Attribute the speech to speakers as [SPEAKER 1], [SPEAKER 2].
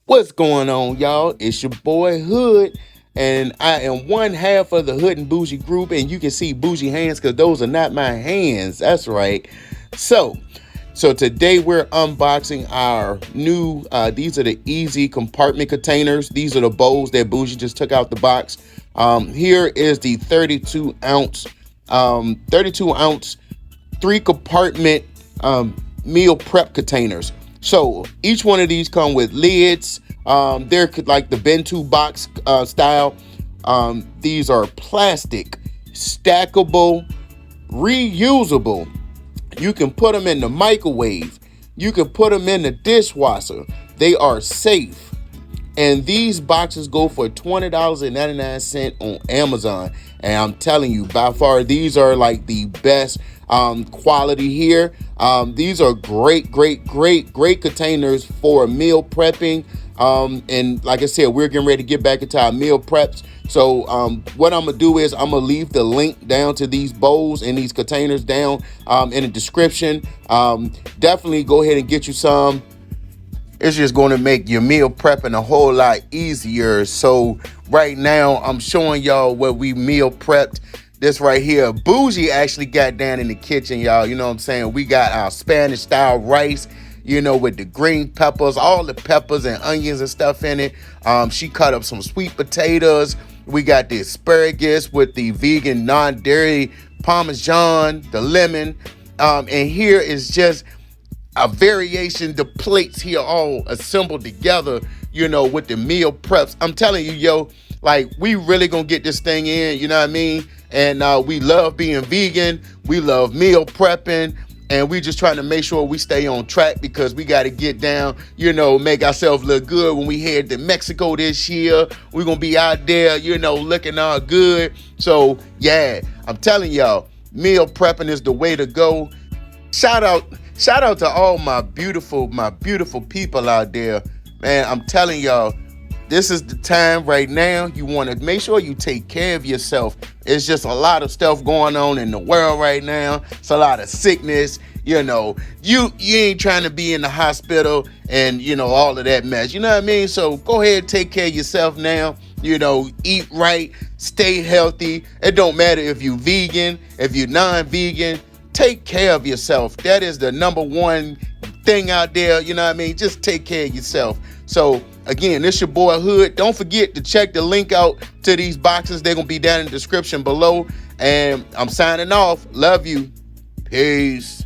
[SPEAKER 1] What's going on, y'all? It's your boy Hood, and I am one half of the Hood and Bougie group, and you can see bougie hands because those are not my hands. That's right. So, so today we're unboxing our new. These are the easy compartment containers. These are the bowls that Bougie just took out the box. Here is the 32 ounce, three compartment meal prep containers. So each one of these come with lids. They're like the Bento box style. These are plastic, stackable, reusable. You can put them in the microwave. You can put them in the dishwasher. They are safe. And these boxes go for $20.99 on Amazon. And I'm telling you, by far, these are like the best quality here. These are great containers for meal prepping. And like I said, we're getting ready to get back into our meal preps. So what I'm going to do is I'm going to leave the link down to these bowls and these containers down in the description. Definitely go ahead and get you some. It's just going to make your meal prepping a whole lot easier. So right now I'm showing y'all what we meal prepped. This right here, Bougie actually got down in the kitchen, y'all. You know what I'm saying? We got our Spanish style rice, you know, with the green peppers, all the peppers and onions and stuff in it. She cut up some sweet potatoes. We got the asparagus with the vegan non-dairy Parmesan, the lemon. And here is just a variation, the plates here all assembled together, you know, with the meal preps. I'm telling you, yo, like, we really gonna get this thing in, you know what I mean? And we love being vegan, we love meal prepping, and we just trying to make sure we stay on track because we got to get down, you know, make ourselves look good when we head to Mexico this year. We're gonna be out there, you know, looking all good. So yeah, I'm telling y'all, meal prepping is the way to go. Shout out to all my beautiful people out there. Man, I'm telling y'all, this is the time right now. You want to make sure you take care of yourself. It's just a lot of stuff going on in the world right now. It's a lot of sickness. You know, you ain't trying to be in the hospital and, you know, all of that mess. You know what I mean? So go ahead, take care of yourself now. You know, eat right, stay healthy. It don't matter if you're vegan, if you're non-vegan. Take care of yourself. That is the number one thing out there. You know what I mean? Just take care of yourself. So again, this your boy Hood. Don't forget to check the link out to these boxes. They're going to be down in the description below. And I'm signing off. Love you. Peace.